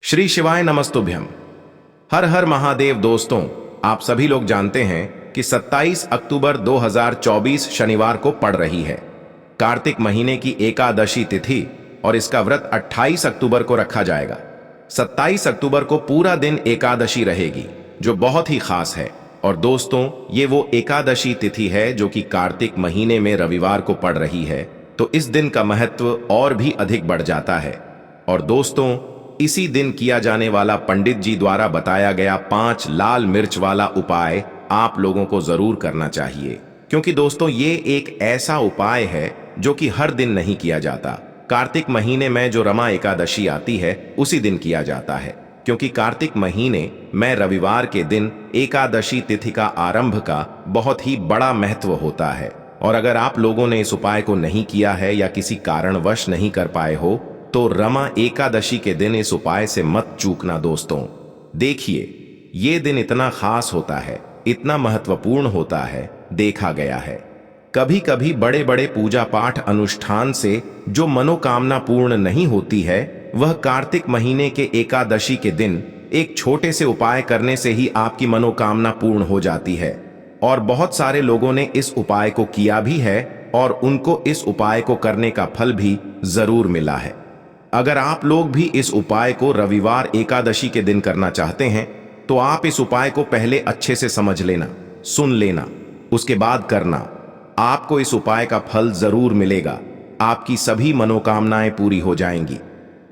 श्री शिवाय नमस्तुभ्यम। हर हर महादेव। दोस्तों, आप सभी लोग जानते हैं कि 27 अक्टूबर 2024 शनिवार को पड़ रही है कार्तिक महीने की एकादशी तिथि और इसका व्रत 28 अक्टूबर को रखा जाएगा। 27 अक्टूबर को पूरा दिन एकादशी रहेगी जो बहुत ही खास है। और दोस्तों, ये वो एकादशी तिथि है जो कि कार्तिक महीने में रविवार को पड़ रही है, तो इस दिन का महत्व और भी अधिक बढ़ जाता है। और दोस्तों, इसी दिन किया जाने वाला पंडित जी द्वारा बताया गया 5 लाल मिर्च वाला उपाय आप लोगों को जरूर करना चाहिए, क्योंकि दोस्तों ये एक ऐसा उपाय है जो कि हर दिन नहीं किया जाता। कार्तिक महीने में जो रमा एकादशी आती है उसी दिन किया जाता है, क्योंकि कार्तिक महीने में रविवार के दिन एकादशी तिथि का आरंभ का बहुत ही बड़ा महत्व होता है। और अगर आप लोगों ने इस उपाय को नहीं किया है या किसी कारणवश नहीं कर पाए हो तो रमा एकादशी के दिन इस उपाय से मत चूकना। दोस्तों देखिए, ये दिन इतना खास होता है, इतना महत्वपूर्ण होता है। देखा गया है कभी कभी बड़े बड़े पूजा पाठ अनुष्ठान से जो मनोकामना पूर्ण नहीं होती है, वह कार्तिक महीने के एकादशी के दिन एक छोटे से उपाय करने से ही आपकी मनोकामना पूर्ण हो जाती है। और बहुत सारे लोगों ने इस उपाय को किया भी है और उनको इस उपाय को करने का फल भी जरूर मिला है। अगर आप लोग भी इस उपाय को रविवार एकादशी के दिन करना चाहते हैं तो आप इस उपाय को पहले अच्छे से समझ लेना, सुन लेना, उसके बाद करना। आपको इस उपाय का फल जरूर मिलेगा, आपकी सभी मनोकामनाएं पूरी हो जाएंगी।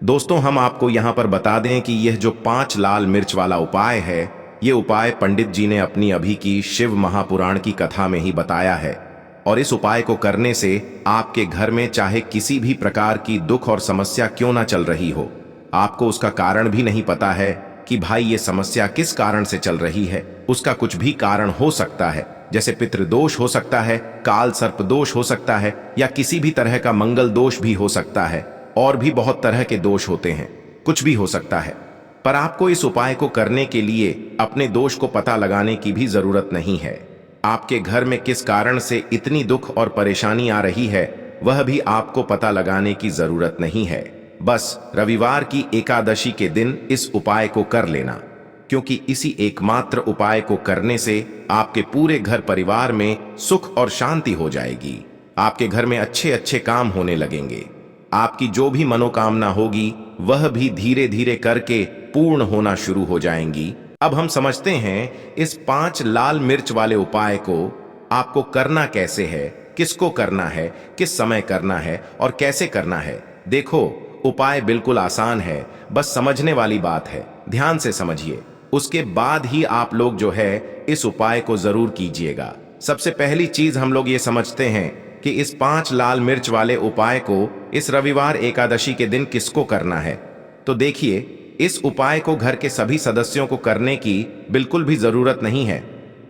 दोस्तों, हम आपको यहां पर बता दें कि यह जो 5 लाल मिर्च वाला उपाय है, यह उपाय पंडित जी ने अपनी अभी की शिव महापुराण की कथा में ही बताया है। और इस उपाय को करने से आपके घर में चाहे किसी भी प्रकार की दुख और समस्या क्यों ना चल रही हो, आपको उसका कारण भी नहीं पता है कि भाई ये समस्या किस कारण से चल रही है। उसका कुछ भी कारण हो सकता है, जैसे पितृदोष हो सकता है, काल सर्प दोष हो सकता है, या किसी भी तरह का मंगल दोष भी हो सकता है। और भी बहुत तरह के दोष होते हैं, कुछ भी हो सकता है। पर आपको इस उपाय को करने के लिए अपने दोष को पता लगाने की भी जरूरत नहीं है। आपके घर में किस कारण से इतनी दुख और परेशानी आ रही है, वह भी आपको पता लगाने की जरूरत नहीं है। बस रविवार की एकादशी के दिन इस उपाय को कर लेना, क्योंकि इसी एकमात्र उपाय को करने से आपके पूरे घर परिवार में सुख और शांति हो जाएगी। आपके घर में अच्छे अच्छे काम होने लगेंगे। आपकी जो भी मनोकामना होगी वह भी धीरे धीरे करके पूर्ण होना शुरू हो जाएंगी। अब हम समझते हैं इस 5 लाल मिर्च वाले उपाय को आपको करना कैसे है, किसको करना है, किस समय करना है और कैसे करना है। देखो, उपाय बिल्कुल आसान है, बस समझने वाली बात है। ध्यान से समझिए, उसके बाद ही आप लोग जो है इस उपाय को जरूर कीजिएगा। सबसे पहली चीज हम लोग ये समझते हैं कि इस 5 लाल मिर्च वाले उपाय को इस रविवार एकादशी के दिन किसको करना है। तो देखिए, इस उपाय को घर के सभी सदस्यों को करने की बिल्कुल भी जरूरत नहीं है।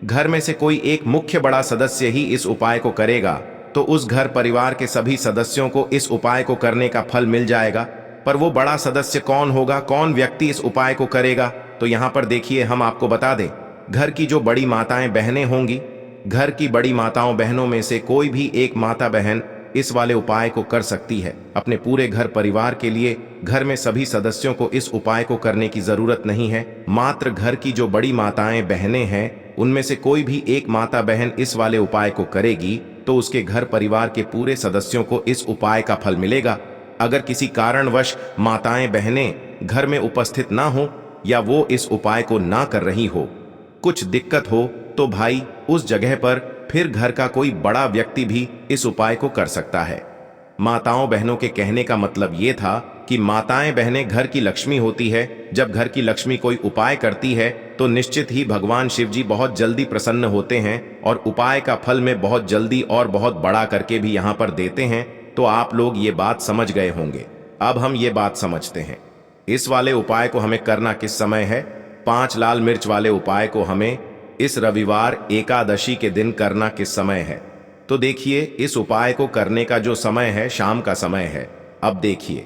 घर में से कोई एक मुख्य बड़ा सदस्य ही इस उपाय को करेगा तो उस घर परिवार के सभी सदस्यों को इस उपाय को करने का फल मिल जाएगा। पर वो बड़ा सदस्य कौन होगा, कौन व्यक्ति इस उपाय को करेगा, तो यहाँ पर देखिए हम आपको बता दें, घर की जो बड़ी माताएं बहनें होंगी, घर की बड़ी माताओं बहनों में से कोई भी एक माता बहन इस वाले उपाय को कर सकती है। अपने पूरे घर परिवार के लिए घर में सभी सदस्यों को इस उपाय को करने की जरूरत नहीं है। मात्र घर की जो बड़ी माताएं बहनें हैं, उनमें से कोई भी एक माता बहन इस वाले उपाय को करेगी तो उसके घर परिवार के पूरे सदस्यों को इस उपाय का फल मिलेगा। अगर किसी कारणवश माताएं बहनें घर में उपस्थित ना हो या वो इस उपाय को ना कर रही हो, कुछ दिक्कत हो, तो भाई उस जगह पर फिर घर का कोई बड़ा व्यक्ति भी इस उपाय को कर सकता है। माताओं बहनों के कहने का मतलब ये था कि माताएं बहनें घर की लक्ष्मी होती है। जब घर की लक्ष्मी कोई उपाय करती है तो निश्चित ही भगवान शिव जी बहुत जल्दी प्रसन्न होते हैं और उपाय का फल में बहुत जल्दी और बहुत बड़ा करके भी यहाँ पर देते हैं। तो आप लोग ये बात समझ गए होंगे। अब हम ये बात समझते हैं, इस वाले उपाय को हमें करना किस समय है। 5 लाल मिर्च वाले उपाय को हमें इस रविवार एकादशी के दिन करना किस समय है। तो देखिए, इस उपाय को करने का जो समय है शाम का समय है। अब देखिए,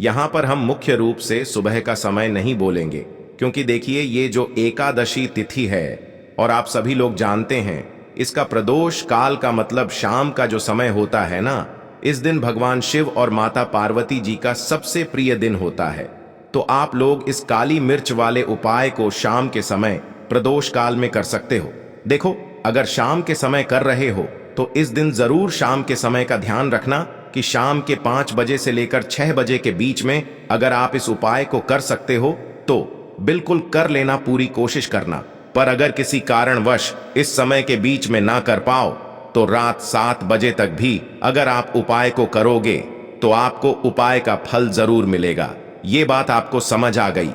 यहां पर हम मुख्य रूप से सुबह का समय नहीं बोलेंगे, क्योंकि देखिए ये जो एकादशी तिथि है और आप सभी लोग जानते हैं इसका प्रदोष काल का मतलब शाम का जो समय होता है ना, इस दिन भगवान शिव और माता पार्वती जी का सबसे प्रिय दिन होता है। तो आप लोग इस काली मिर्च वाले उपाय को शाम के समय प्रदोष काल में कर सकते हो। देखो, अगर शाम के समय कर रहे हो तो इस दिन जरूर शाम के समय का ध्यान रखना कि शाम के 5 बजे से लेकर 6 बजे के बीच में अगर आप इस उपाय को कर सकते हो तो बिल्कुल कर लेना, पूरी कोशिश करना। पर अगर किसी कारणवश इस समय के बीच में ना कर पाओ तो रात 7 बजे तक भी अगर आप उपाय को करोगे तो आपको उपाय का फल जरूर मिलेगा। ये बात आपको समझ आ गई।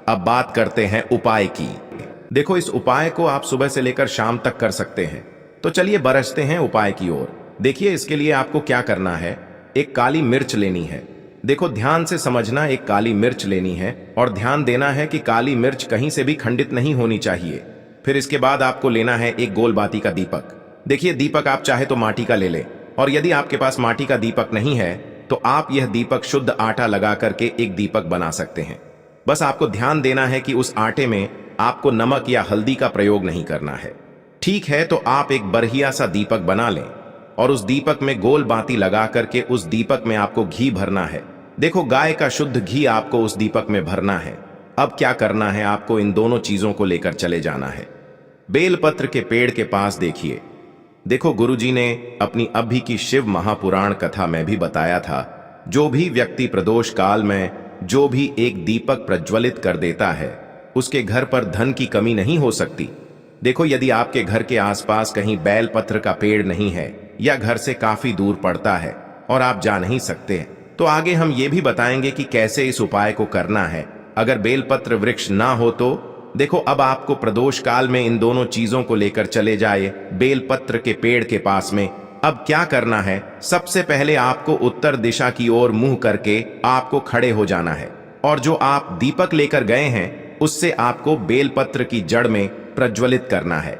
अब बात करते हैं उपाय की। देखो, इस उपाय को आप सुबह से लेकर शाम तक कर सकते हैं। तो चलिए बरसते हैं उपाय की ओर। देखिए, इसके लिए आपको क्या करना है, एक काली मिर्च लेनी है। देखो, ध्यान से समझना, एक काली मिर्च लेनी है और ध्यान देना है कि काली मिर्च कहीं से भी खंडित नहीं होनी चाहिए। फिर इसके बाद आपको लेना है एक गोल बाती का दीपक। देखिए, दीपक आप चाहे तो माटी का ले ले, और यदि आपके पास माटी का दीपक नहीं है तो आप यह दीपक शुद्ध आटा लगा करके एक दीपक बना सकते हैं। बस आपको ध्यान देना है कि उस आटे में आपको नमक या हल्दी का प्रयोग नहीं करना है। ठीक है, तो आप एक बढ़िया सा दीपक बना लें और उस दीपक में गोल बाती लगा करके उस दीपक में आपको घी भरना है। देखो, गाय का शुद्ध घी आपको उस दीपक में भरना है। अब क्या करना है, आपको इन दोनों चीजों को लेकर चले जाना है। बेलपत्र के पेड़ के पास देखिए। देखो, गुरुजी ने अपनी अभी की शिव महापुराण कथा में भी बताया था, जो भी व्यक्ति प्रदोष काल में जो भी एक दीपक प्रज्वलित कर देता है उसके घर पर धन की कमी नहीं हो सकती। देखो, यदि आपके घर के आसपास कहीं बेलपत्र का पेड़ नहीं है या घर से काफी दूर पड़ता है और आप जा नहीं सकते, तो आगे हम ये भी बताएंगे कि कैसे इस उपाय को करना है। अगर बेलपत्र वृक्ष ना हो तो देखो, अब आपको प्रदोष काल में इन दोनों चीजों को लेकर चले जाए बेलपत्र के पेड़ के पास में। अब क्या करना है, सबसे पहले आपको उत्तर दिशा की ओर मुंह करके आपको खड़े हो जाना है और जो आप दीपक लेकर गए हैं उससे आपको बेलपत्र की जड़ में प्रज्वलित करना है।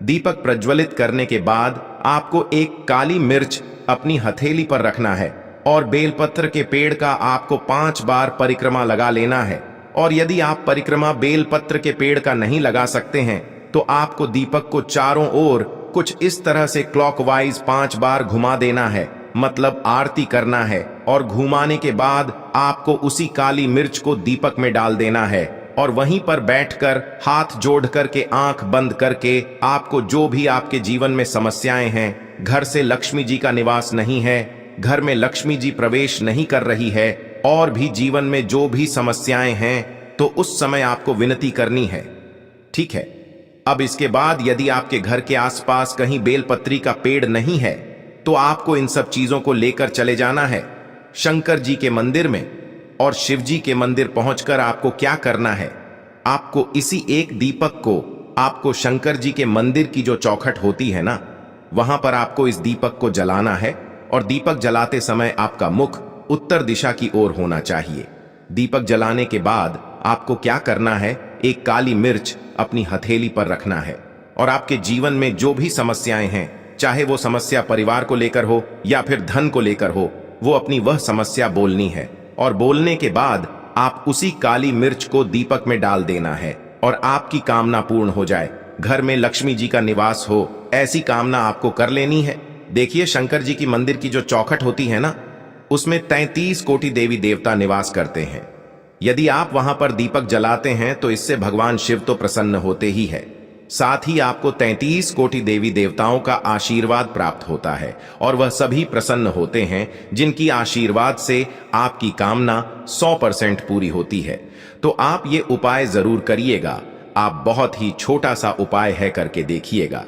दीपक प्रज्वलित करने के बाद आपको एक काली मिर्च अपनी हथेली पर रखना है और बेलपत्र के पेड़ का आपको 5 बार परिक्रमा लगा लेना है। और यदि आप परिक्रमा बेलपत्र के पेड़ का नहीं लगा सकते हैं तो आपको दीपक को चारों ओर कुछ इस तरह से क्लॉकवाइज 5 बार घुमा देना है, मतलब आरती करना है। और घुमाने के बाद आपको उसी काली मिर्च को दीपक में डाल देना है और वहीं पर बैठकर हाथ जोड़ करके आंख बंद करके आपको जो भी आपके जीवन में समस्याएं हैं, घर से लक्ष्मी जी का निवास नहीं है, घर में लक्ष्मी जी प्रवेश नहीं कर रही है, और भी जीवन में जो भी समस्याएं हैं, तो उस समय आपको विनती करनी है। ठीक है, अब इसके बाद यदि आपके घर के आसपास कहीं बेलपत्री का पेड़ नहीं है तो आपको इन सब चीजों को लेकर चले जाना है शंकर जी के मंदिर में। और शिव जी के मंदिर पहुंचकर आपको क्या करना है, आपको इसी एक दीपक को आपको शंकर जी के मंदिर की जो चौखट होती है ना, वहां पर आपको इस दीपक को जलाना है। और दीपक जलाते समय आपका मुख उत्तर दिशा की ओर होना चाहिए। दीपक जलाने के बाद आपको क्या करना है, एक काली मिर्च अपनी हथेली पर रखना है और आपके जीवन में जो भी समस्याएं हैं, चाहे वो समस्या परिवार को लेकर हो या फिर धन को लेकर हो, वो अपनी वह समस्या बोलनी है। और बोलने के बाद आप उसी काली मिर्च को दीपक में डाल देना है और आपकी कामना पूर्ण हो जाए, घर में लक्ष्मी जी का निवास हो, ऐसी कामना आपको कर लेनी है। देखिए, शंकर जी की मंदिर की जो चौखट होती है ना, उसमें 33 कोटि देवी देवता निवास करते हैं। यदि आप वहां पर दीपक जलाते हैं तो इससे भगवान शिव तो प्रसन्न होते ही है, साथ ही आपको 33 कोटि देवी देवताओं का आशीर्वाद प्राप्त होता है और वह सभी प्रसन्न होते हैं जिनकी आशीर्वाद से आपकी कामना 100% पूरी होती है। तो आप ये उपाय जरूर करिएगा। आप बहुत ही छोटा सा उपाय है, करके देखिएगा।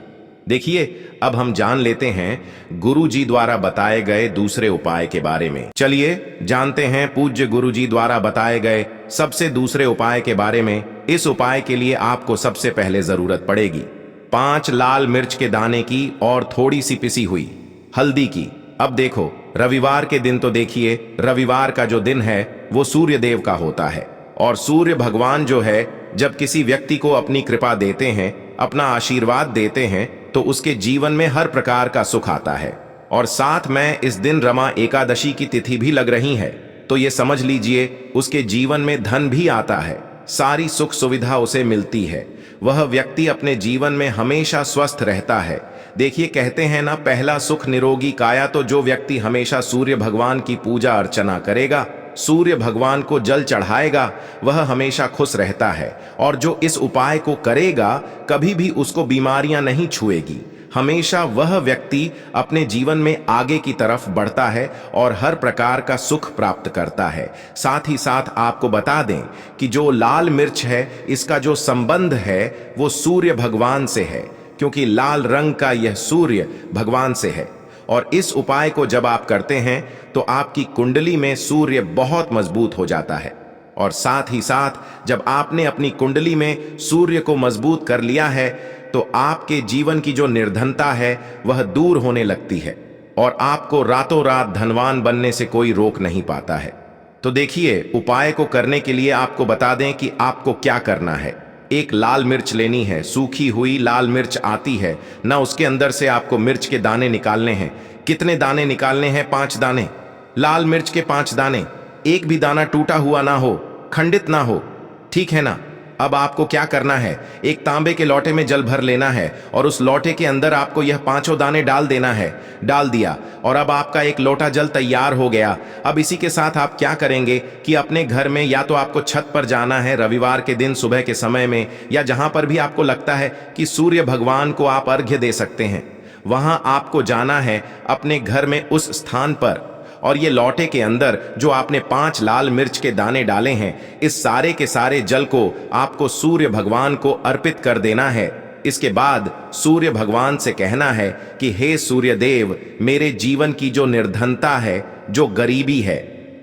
देखिए, अब हम जान लेते हैं गुरु जी द्वारा बताए गए दूसरे उपाय के बारे में। चलिए जानते हैं पूज्य गुरु जी द्वारा बताए गए सबसे दूसरे उपाय के बारे में। इस उपाय के लिए आपको सबसे पहले जरूरत पड़ेगी 5 लाल मिर्च के दाने की और थोड़ी सी पिसी हुई हल्दी की। अब देखो, रविवार के दिन तो देखिए, रविवार का जो दिन है वो सूर्य देव का होता है और सूर्य भगवान जो है, जब किसी व्यक्ति को अपनी कृपा देते हैं, अपना आशीर्वाद देते हैं, तो उसके जीवन में हर प्रकार का सुख आता है। और साथ में इस दिन रमा एकादशी की तिथि भी लग रही है, तो ये समझ लीजिए उसके जीवन में धन भी आता है, सारी सुख सुविधा उसे मिलती है, वह व्यक्ति अपने जीवन में हमेशा स्वस्थ रहता है। देखिए, कहते हैं ना, पहला सुख निरोगी काया। तो जो व्यक्ति हमेशा सूर्य भगवान की पूजा अर्चना करेगा सूर्य भगवान को जल चढ़ाएगा वह हमेशा खुश रहता है, और जो इस उपाय को करेगा कभी भी उसको बीमारियां नहीं छुएगी। हमेशा वह व्यक्ति अपने जीवन में आगे की तरफ बढ़ता है और हर प्रकार का सुख प्राप्त करता है। साथ ही साथ आपको बता दें कि जो लाल मिर्च है इसका जो संबंध है वो सूर्य भगवान से है, क्योंकि लाल रंग का यह सूर्य भगवान से है। और इस उपाय को जब आप करते हैं तो आपकी कुंडली में सूर्य बहुत मजबूत हो जाता है। और साथ ही साथ जब आपने अपनी कुंडली में सूर्य को मजबूत कर लिया है तो आपके जीवन की जो निर्धनता है वह दूर होने लगती है, और आपको रातों रात धनवान बनने से कोई रोक नहीं पाता है। तो देखिए, उपाय को करने के लिए आपको बता दें कि आपको क्या करना है। एक लाल मिर्च लेनी है, सूखी हुई लाल मिर्च आती है ना, उसके अंदर से आपको मिर्च के दाने निकालने हैं। कितने दाने निकालने हैं? 5 दाने। लाल मिर्च के 5 दाने, एक भी दाना टूटा हुआ ना हो, खंडित ना हो, ठीक है ना। अब आपको क्या करना है, एक तांबे के लोटे में जल भर लेना है और उस लोटे के अंदर आपको यह 5 दाने डाल देना है। डाल दिया और अब आपका एक लोटा जल तैयार हो गया। अब इसी के साथ आप क्या करेंगे कि अपने घर में या तो आपको छत पर जाना है रविवार के दिन सुबह के समय में, या जहां पर भी आपको लगता है कि सूर्य भगवान को आप अर्घ्य दे सकते हैं, वहां आपको जाना है अपने घर में उस स्थान पर। और ये लौटे के अंदर जो आपने 5 लाल मिर्च के दाने डाले हैं, इस सारे के सारे जल को आपको सूर्य भगवान को अर्पित कर देना है। इसके बाद सूर्य भगवान से कहना है कि हे सूर्य देव, मेरे जीवन की जो निर्धनता है, जो गरीबी है,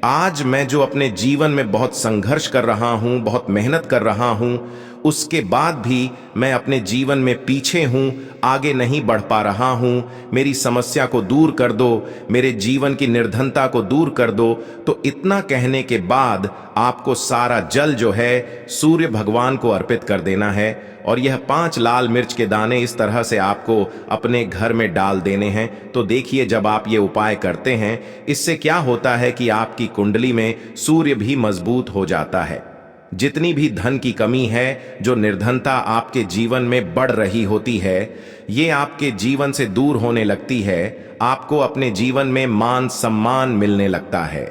आज मैं जो अपने जीवन में बहुत संघर्ष कर रहा हूं, बहुत मेहनत कर रहा हूं, उसके बाद भी मैं अपने जीवन में पीछे हूं, आगे नहीं बढ़ पा रहा हूं, मेरी समस्या को दूर कर दो, मेरे जीवन की निर्धनता को दूर कर दो। तो इतना कहने के बाद आपको सारा जल जो है सूर्य भगवान को अर्पित कर देना है, और यह 5 लाल मिर्च के दाने इस तरह से आपको अपने घर में डाल देने हैं। तो देखिए, जब आप ये उपाय करते हैं, इससे क्या होता है कि आपकी कुंडली में सूर्य भी मजबूत हो जाता है। जितनी भी धन की कमी है, जो निर्धनता आपके जीवन में बढ़ रही होती है, ये आपके जीवन से दूर होने लगती है। आपको अपने जीवन में मान सम्मान मिलने लगता है।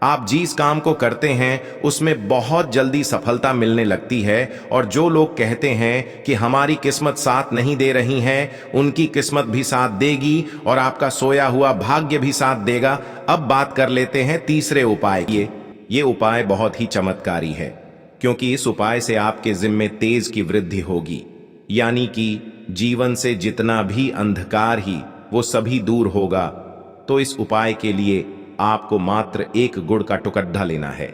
आप जिस काम को करते हैं उसमें बहुत जल्दी सफलता मिलने लगती है, और जो लोग कहते हैं कि हमारी किस्मत साथ नहीं दे रही है, उनकी किस्मत भी साथ देगी और आपका सोया हुआ भाग्य भी साथ देगा। अब बात कर लेते हैं तीसरे उपाय की। ये उपाय बहुत ही चमत्कारी है, क्योंकि इस उपाय से आपके जिम्मे तेज की वृद्धि होगी, यानी कि जीवन से जितना भी अंधकार ही वो सभी दूर होगा। तो इस उपाय के लिए आपको मात्र एक गुड़ का टुकड़ा लेना है।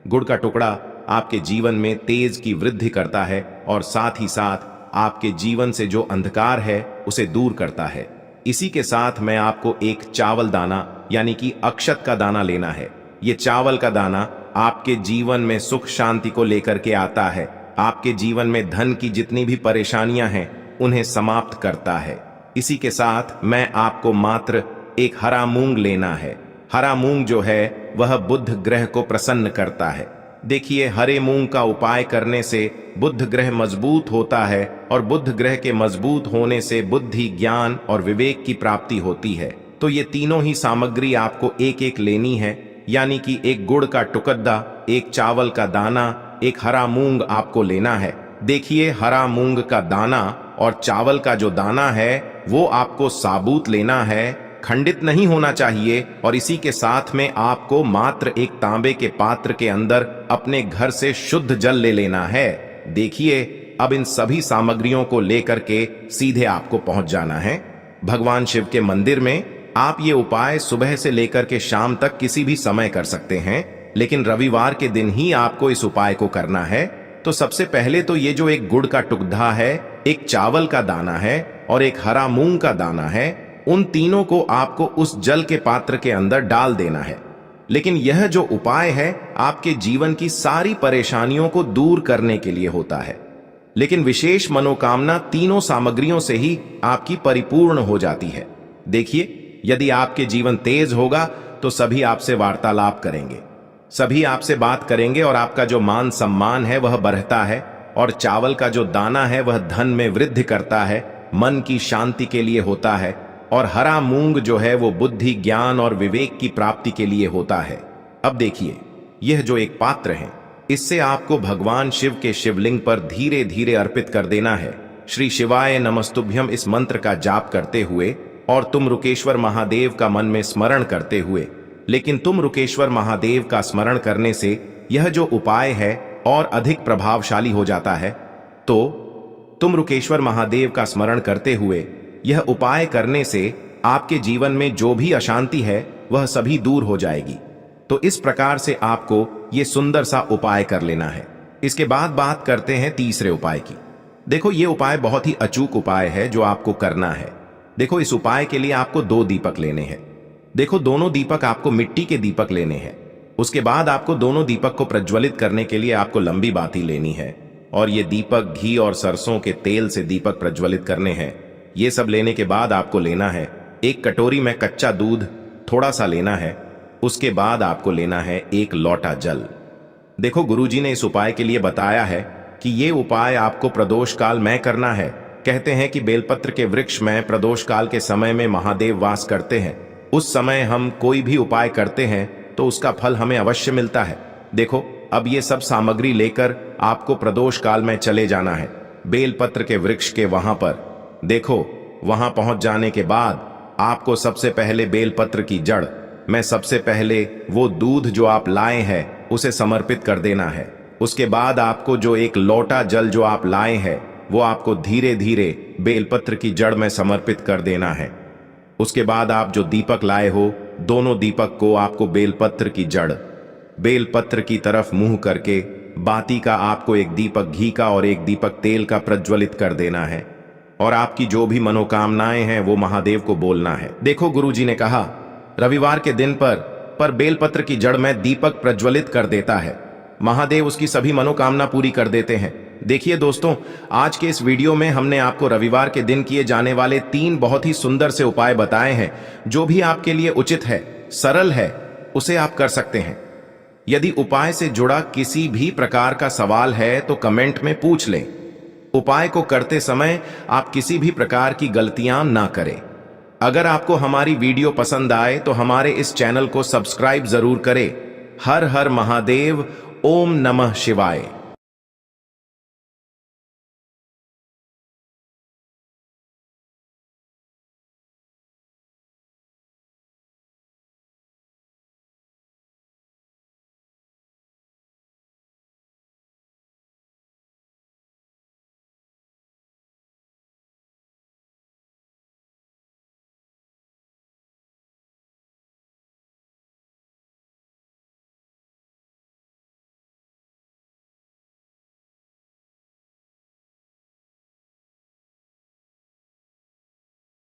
गुड़ का टुकड़ा आपके जीवन में तेज की वृद्धि करता है और साथ ही साथ आपके जीवन से जो अंधकार है उसे दूर करता है। इसी के साथ मैं आपको एक चावल दाना यानी कि अक्षत का दाना लेना है। ये चावल का दाना आपके जीवन में सुख शांति को लेकर के आता है। आपके जीवन में धन की जितनी भी परेशानियां हैं उन्हें समाप्त करता है। इसी के साथ मैं आपको मात्र एक हरा मूंग लेना है। हरा मूंग जो है वह बुध ग्रह को प्रसन्न करता है। देखिए, हरे मूंग का उपाय करने से बुध ग्रह मजबूत होता है, और बुध ग्रह के मजबूत होने से बुद्धि, ज्ञान और विवेक की प्राप्ति होती है। तो ये तीनों ही सामग्री आपको एक एक लेनी है, यानी कि एक गुड़ का टुकड़ा, एक चावल का दाना, एक हरा मूंग आपको लेना है। देखिए, हरा मूंग का दाना और चावल का जो दाना है वो आपको साबुत लेना है, खंडित नहीं होना चाहिए। और इसी के साथ में आपको मात्र एक तांबे के पात्र के अंदर अपने घर से शुद्ध जल ले लेना है। देखिए, अब इन सभी सामग्रियों को लेकर के सीधे आपको पहुंच जाना है भगवान शिव के मंदिर में। आप ये उपाय सुबह से लेकर के शाम तक किसी भी समय कर सकते हैं, लेकिन रविवार के दिन ही आपको इस उपाय को करना है। तो सबसे पहले तो ये जो एक गुड़ का टुकड़ा है, एक चावल का दाना है और एक हरा मूंग का दाना है, उन तीनों को आपको उस जल के पात्र के अंदर डाल देना है। लेकिन यह जो उपाय है आपके जीवन की सारी परेशानियों को दूर करने के लिए होता है, लेकिन विशेष मनोकामना तीनों सामग्रियों से ही आपकी परिपूर्ण हो जाती है। देखिए, यदि आपके जीवन तेज होगा तो सभी आपसे वार्तालाप करेंगे, सभी आपसे बात करेंगे और आपका जो मान सम्मान है वह बढ़ता है। और चावल का जो दाना है वह धन में वृद्धि करता है, मन की शांति के लिए होता है। और हरा मूंग जो है वो बुद्धि, ज्ञान और विवेक की प्राप्ति के लिए होता है। अब देखिए, यह जो एक पात्र है, इससे आपको भगवान शिव के शिवलिंग पर धीरे धीरे अर्पित कर देना है। श्री शिवाय नमस्तुभ्यम इस मंत्र का जाप करते हुए और तुम रुकेश्वर महादेव का मन में स्मरण करते हुए। लेकिन तुम रुकेश्वर महादेव का स्मरण करने से यह जो उपाय है और अधिक प्रभावशाली हो जाता है। तो तुम रुकेश्वर महादेव का स्मरण करते हुए यह उपाय करने से आपके जीवन में जो भी अशांति है वह सभी दूर हो जाएगी। तो इस प्रकार से आपको ये सुंदर सा उपाय कर लेना है। इसके बाद बात करते हैं तीसरे उपाय की। देखो, ये उपाय बहुत ही अचूक उपाय है जो आपको करना है। देखो, इस उपाय के लिए आपको 2 दीपक लेने हैं। देखो, दोनों दीपक आपको मिट्टी के दीपक लेने हैं। उसके बाद आपको दोनों दीपक को प्रज्वलित करने के लिए आपको लंबी बाती लेनी है और ये दीपक घी और सरसों के तेल से दीपक प्रज्वलित करने हैं। ये सब लेने के बाद आपको लेना है एक कटोरी में कच्चा दूध थोड़ा सा लेना है। उसके बाद आपको लेना है 1 लोटा जल। देखो, गुरुजी ने इस उपाय के लिए बताया है कि ये उपाय आपको प्रदोष काल में करना है। कहते हैं कि बेलपत्र के वृक्ष में प्रदोष काल के समय में महादेव वास करते हैं। उस समय हम कोई भी उपाय करते हैं तो उसका फल हमें अवश्य मिलता है। देखो, अब ये सब सामग्री लेकर आपको प्रदोष काल में चले जाना है बेलपत्र के वृक्ष के वहां पर। देखो, वहां पहुंच जाने के बाद आपको सबसे पहले बेलपत्र की जड़ में सबसे पहले वो दूध जो आप लाए हैं उसे समर्पित कर देना है। उसके बाद आपको जो 1 लोटा जल जो आप लाए हैं वो आपको धीरे धीरे बेलपत्र की जड़ में समर्पित कर देना है। उसके बाद आप जो दीपक लाए हो, दोनों दीपक को आपको बेलपत्र की जड़ बेलपत्र की तरफ मुंह करके बाती का आपको 1 दीपक घी का और 1 दीपक तेल का प्रज्वलित कर देना है और आपकी जो भी मनोकामनाएं हैं वो महादेव को बोलना है। देखो, गुरुजी ने कहा रविवार के दिन पर बेलपत्र की जड़ में दीपक प्रज्वलित कर देता है, महादेव उसकी सभी मनोकामना पूरी कर देते हैं। देखिए दोस्तों, आज के इस वीडियो में हमने आपको रविवार के दिन किए जाने वाले 3 बहुत ही सुंदर से उपाय बताए हैं। जो भी आपके लिए उचित है, सरल है, उसे आप कर सकते हैं। यदि उपाय से जुड़ा किसी भी प्रकार का सवाल है तो कमेंट में पूछ लें। उपाय को करते समय आप किसी भी प्रकार की गलतियां ना करें। अगर आपको हमारी वीडियो पसंद आए तो हमारे इस चैनल को सब्सक्राइब जरूर करें। हर हर महादेव, ओम नमः शिवाय।